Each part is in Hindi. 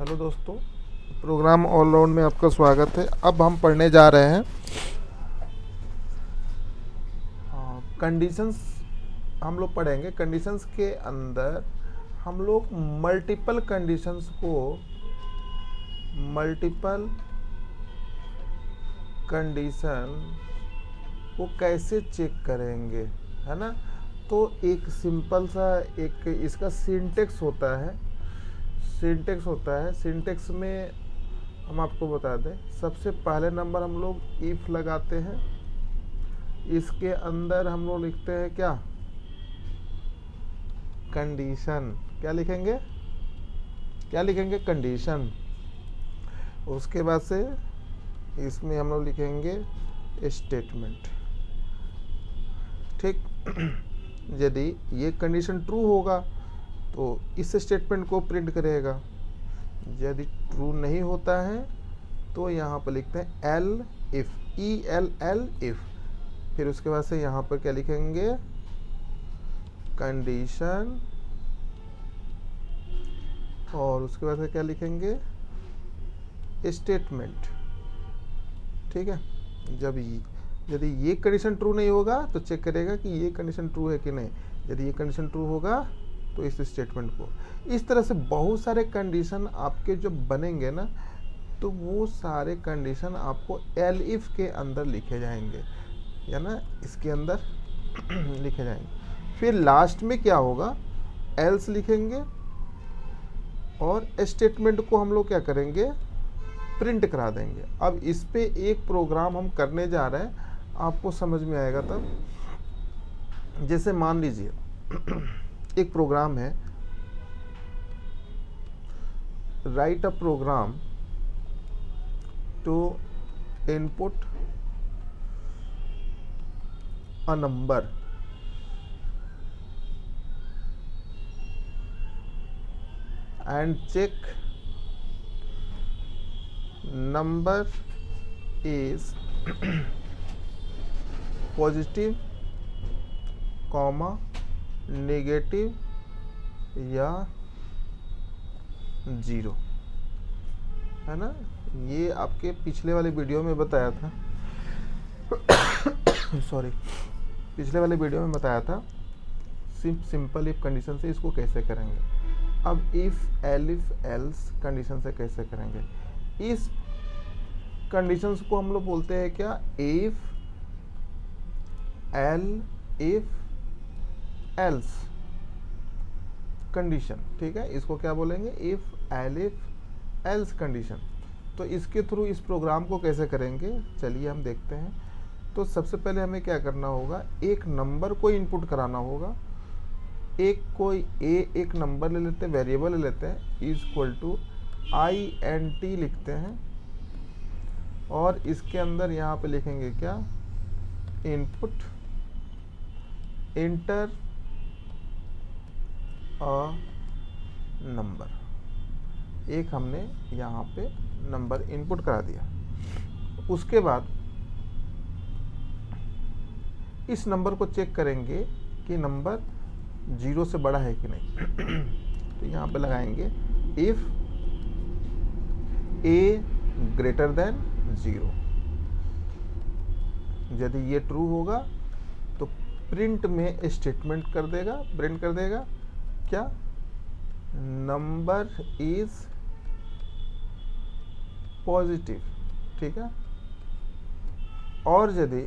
हेलो दोस्तों, प्रोग्राम ऑलराउंड में आपका स्वागत है। अब हम पढ़ने जा रहे हैं कंडीशंस। हम लोग पढ़ेंगे कंडीशंस के अंदर हम लोग मल्टीपल कंडीशन को कैसे चेक करेंगे, है ना। तो एक सिंपल सा एक इसका सिंटेक्स में हम आपको बता दें। सबसे पहले नंबर हम लोग इफ लगाते हैं, इसके अंदर हम लोग लिखते हैं क्या, कंडीशन। क्या लिखेंगे कंडीशन। उसके बाद से इसमें हम लोग लिखेंगे स्टेटमेंट। ठीक। यदि ये कंडीशन ट्रू होगा तो इस स्टेटमेंट को प्रिंट करेगा। यदि ट्रू नहीं होता है तो यहाँ पर लिखते हैं एल इफ, ELL इफ। फिर उसके बाद से यहाँ पर क्या लिखेंगे, कंडीशन, और उसके बाद से क्या लिखेंगे, स्टेटमेंट। ठीक है। यदि ये कंडीशन ट्रू नहीं होगा तो चेक करेगा कि ये कंडीशन ट्रू है कि नहीं। यदि ये कंडीशन ट्रू होगा तो इस स्टेटमेंट को, इस तरह से बहुत सारे कंडीशन आपके जो बनेंगे ना, तो वो सारे कंडीशन आपको एल इफ के अंदर लिखे जाएंगे, या ना इसके अंदर लिखे जाएंगे। फिर लास्ट में क्या होगा, एल्स लिखेंगे और स्टेटमेंट को हम लोग क्या करेंगे, प्रिंट करा देंगे। अब इस पे एक प्रोग्राम हम करने जा रहे हैं, आपको समझ में आएगा तब। जैसे मान लीजिए एक प्रोग्राम है, write a program to input a number and check number is positive comma negative या 0, है ना। ये आपके पिछले वाले वीडियो में बताया था सॉरी, पिछले वाले वीडियो में बताया था सिंपल इफ कंडीशन से इसको कैसे करेंगे। अब इफ एलिफ एल्स कंडीशन से कैसे करेंगे। इस कंडीशंस को हम लोग बोलते हैं क्या, इफ एल्स कंडीशन। ठीक है, इसको क्या बोलेंगे, इफ एलिफ एल्स कंडीशन। तो इसके थ्रू इस प्रोग्राम को कैसे करेंगे, चलिए हम देखते हैं। तो सबसे पहले हमें क्या करना होगा, एक नंबर को इनपुट कराना होगा। एक नंबर ले लेते हैं, वेरिएबल ले लेते हैं, इक्वल टू INT लिखते हैं, और इसके अंदर यहाँ पे लिखेंगे क्या, इनपुट, इंटर अ नंबर। एक हमने यहाँ पे नंबर इनपुट करा दिया। उसके बाद इस नंबर को चेक करेंगे कि नंबर 0 से बड़ा है कि नहीं। तो यहाँ पे लगाएंगे इफ A ग्रेटर देन 0। यदि ये ट्रू होगा तो प्रिंट में स्टेटमेंट कर देगा, प्रिंट कर देगा क्या, नंबर इज पॉजिटिव। ठीक है। और यदि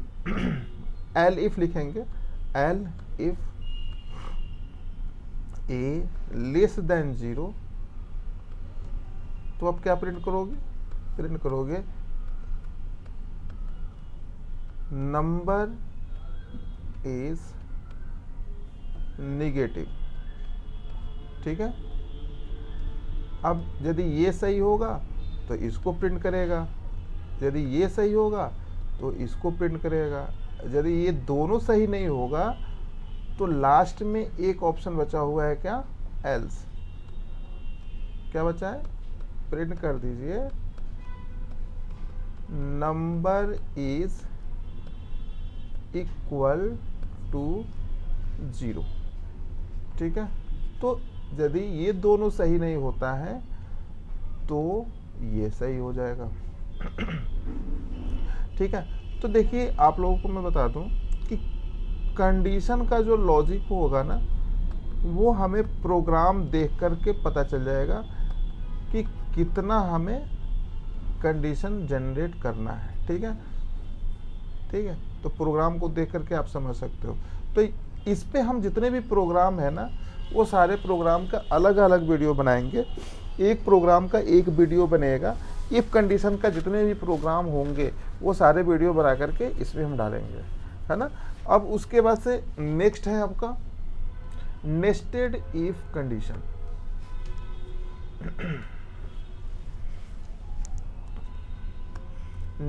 एल इफ लिखेंगे, L if A less than 0, तो अब क्या प्रिंट करोगे, नंबर इज नेगेटिव। ठीक है। अब यदि ये सही होगा तो इसको प्रिंट करेगा, यदि ये सही होगा तो इसको प्रिंट करेगा। यदि ये दोनों सही नहीं होगा तो लास्ट में एक ऑप्शन बचा हुआ है क्या, एल्स। क्या बचा है, प्रिंट कर दीजिए, नंबर इज इक्वल टू 0। ठीक है। तो यदि ये दोनों सही नहीं होता है तो ये सही हो जाएगा। ठीक है, तो देखिए आप लोगों को मैं बता दूं कि कंडीशन का जो लॉजिक होगा ना, वो हमें प्रोग्राम देख करके पता चल जाएगा कि कितना हमें कंडीशन जनरेट करना है। ठीक है, ठीक है, तो प्रोग्राम को देख करके आप समझ सकते हो। तो इस पे हम जितने भी प्रोग्राम है ना, वो सारे प्रोग्राम का अलग अलग वीडियो बनाएंगे। एक प्रोग्राम का एक वीडियो बनेगा, इफ कंडीशन का जितने भी प्रोग्राम होंगे वो सारे वीडियो बना करके इसमें हम डालेंगे, है ना। अब उसके बाद से नेक्स्ट है आपका nested if condition.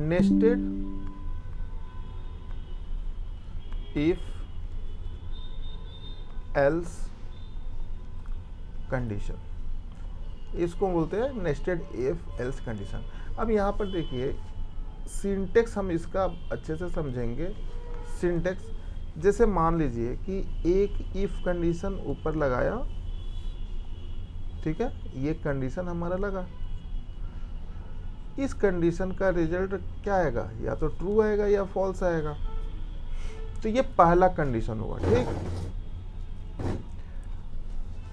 Nested if else condition, इसको बोलते हैं नेस्टेड इफ एल्स कंडीशन। अब यहाँ पर देखिए सिंटेक्स हम इसका अच्छे से समझेंगे। सिंटेक्स जैसे मान लीजिए कि एक इफ कंडीशन ऊपर लगाया, ठीक है, ये कंडीशन हमारा लगा, इस कंडीशन का रिजल्ट क्या आएगा, या तो ट्रू आएगा या फॉल्स आएगा। तो ये पहला कंडीशन होगा। ठीक,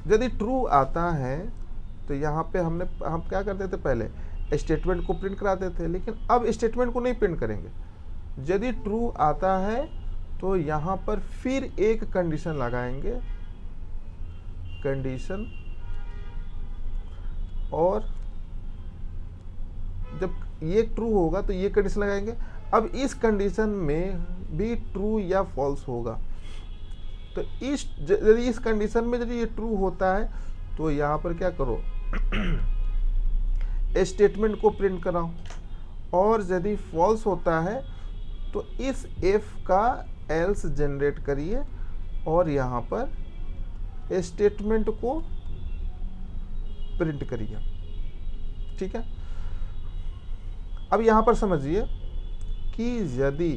यदि ट्रू आता है तो यहाँ पे हम क्या करते थे, पहले स्टेटमेंट को प्रिंट कराते थे, लेकिन अब स्टेटमेंट को नहीं प्रिंट करेंगे। यदि ट्रू आता है तो यहाँ पर फिर एक कंडीशन लगाएंगे, कंडीशन, और जब ये ट्रू होगा तो ये कंडीशन लगाएंगे। अब इस कंडीशन में भी ट्रू या फॉल्स होगा, तो यदि इस कंडीशन में यदि ये ट्रू होता है तो यहाँ पर क्या करो, स्टेटमेंट को प्रिंट कराओ, और यदि फॉल्स होता है तो इस एफ का एल्स जनरेट करिए और यहाँ पर स्टेटमेंट को प्रिंट करिए। ठीक है, अब यहाँ पर समझिए कि यदि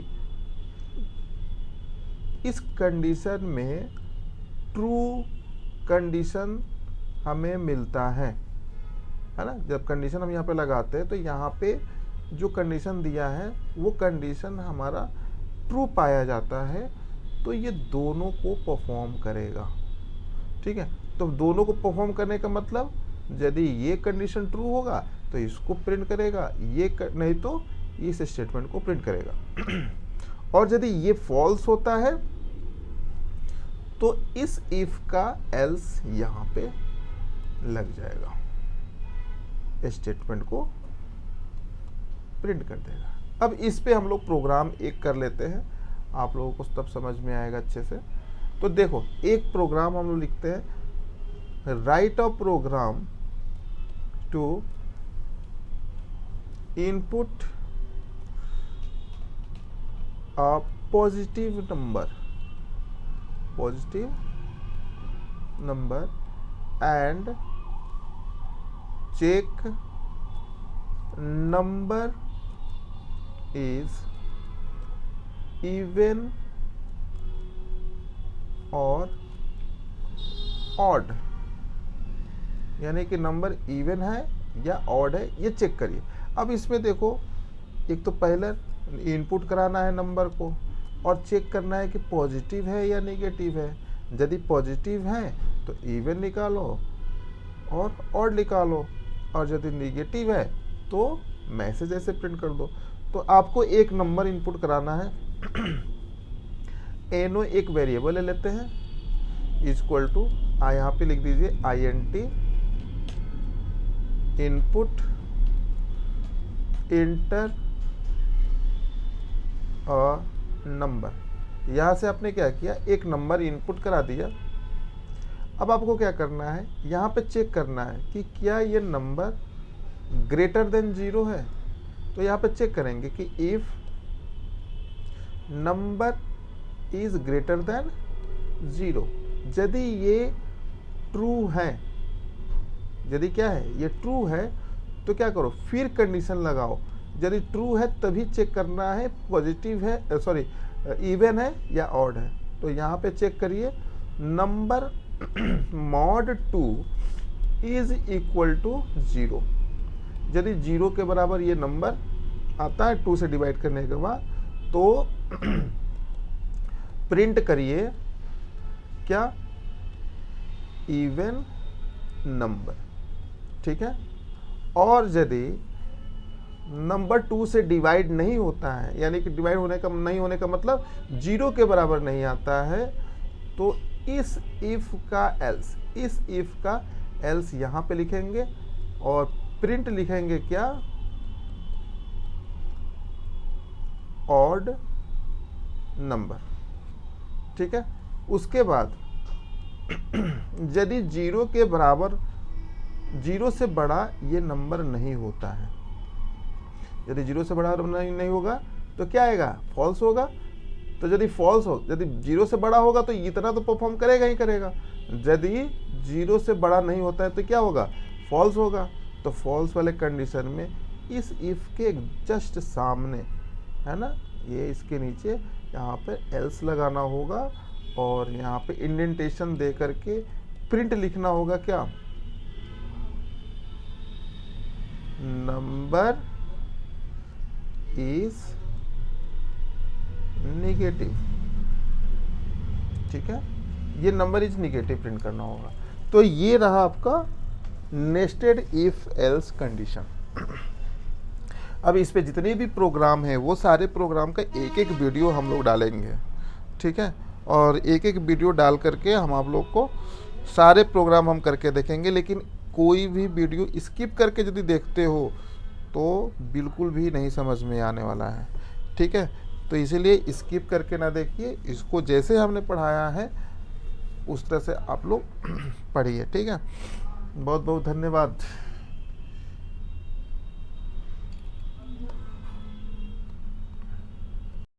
इस कंडीशन में ट्रू कंडीशन हमें मिलता है ना, जब कंडीशन हम यहाँ पे लगाते हैं तो यहाँ पे जो कंडीशन दिया है वो कंडीशन हमारा ट्रू पाया जाता है, तो ये दोनों को परफॉर्म करेगा। ठीक है, तो दोनों को परफॉर्म करने का मतलब, यदि ये कंडीशन ट्रू होगा तो इसको प्रिंट करेगा, नहीं तो इस स्टेटमेंट को प्रिंट करेगा। और यदि ये फॉल्स होता है तो इस इफ का एल्स यहाँ पे लग जाएगा, स्टेटमेंट को प्रिंट कर देगा। अब इस पे हम लोग प्रोग्राम एक कर लेते हैं, आप लोगों को तब समझ में आएगा अच्छे से। तो देखो एक प्रोग्राम हम लोग लिखते हैं, write a program to input a positive number and check number is even और odd, यानी कि नंबर इवन है या ऑड है, ये चेक करिए। अब इसमें देखो, एक तो पहले इनपुट कराना है नंबर को और चेक करना है कि पॉजिटिव है या नेगेटिव है। यदि पॉजिटिव है तो इवन निकालो और ऑड निकालो, और यदि नेगेटिव है तो मैसेज ऐसे प्रिंट कर दो। तो आपको एक नंबर इनपुट कराना है, एनो एक वेरिएबल ले लेते हैं, इक्वल टू यहाँ पे लिख दीजिए INT इनपुट इंटर नंबर। यहाँ से आपने क्या किया, एक नंबर इनपुट करा दिया। अब आपको क्या करना है, यहाँ पे चेक करना है कि क्या ये नंबर ग्रेटर देन 0 है। तो यहाँ पे चेक करेंगे कि if number is greater than 0, यदि ये ट्रू है, यदि क्या है, ये ट्रू है, तो क्या करो, फिर कंडीशन लगाओ। यदि ट्रू है तभी चेक करना है पॉजिटिव है, सॉरी इवन है या ऑड है। तो यहाँ पे चेक करिए, number mod 2 is equal to 0। यदि 0 के बराबर ये नंबर आता है 2 से डिवाइड करने के बाद, तो प्रिंट करिए क्या, इवन नंबर, ठीक है। और यदि नंबर 2 से डिवाइड नहीं होता है, यानी कि डिवाइड होने का नहीं होने का मतलब 0 के बराबर नहीं आता है, तो इस इफ का एल्स, इस इफ का एल्स यहां पे लिखेंगे और प्रिंट लिखेंगे क्या, ऑड नंबर, ठीक है। उसके बाद यदि 0 के बराबर, 0 से बड़ा ये नंबर नहीं होता है, यदि 0 से बड़ा नहीं होगा तो क्या आएगा, फॉल्स होगा। तो यदि फॉल्स हो, यदि 0 से बड़ा होगा तो इतना तो परफॉर्म करेगा ही करेगा, यदि 0 से बड़ा नहीं होता है तो क्या होगा, फॉल्स होगा। तो फॉल्स वाले कंडीशन में इस इफ के जस्ट सामने, है ना, ये इसके नीचे यहाँ पे एल्स लगाना होगा और यहाँ पे इंडेंटेशन दे करके प्रिंट लिखना होगा क्या, नंबर इज निगेटिव, ठीक है। ये नंबर इज निगेटिव प्रिंट करना होगा। तो ये रहा आपका नेस्टेड इफ एल्स कंडीशन। अब इस पे जितने भी प्रोग्राम हैं वो सारे प्रोग्राम का एक एक वीडियो हम लोग डालेंगे, ठीक है। और एक एक वीडियो डाल करके हम आप लोग को सारे प्रोग्राम हम करके देखेंगे। लेकिन कोई भी वीडियो स्किप करके यदि देखते हो तो बिल्कुल भी नहीं समझ में आने वाला है, ठीक है। तो इसीलिए स्किप करके ना देखिए, इसको जैसे हमने पढ़ाया है उस तरह से आप लोग पढ़िए, ठीक है। बहुत बहुत धन्यवाद।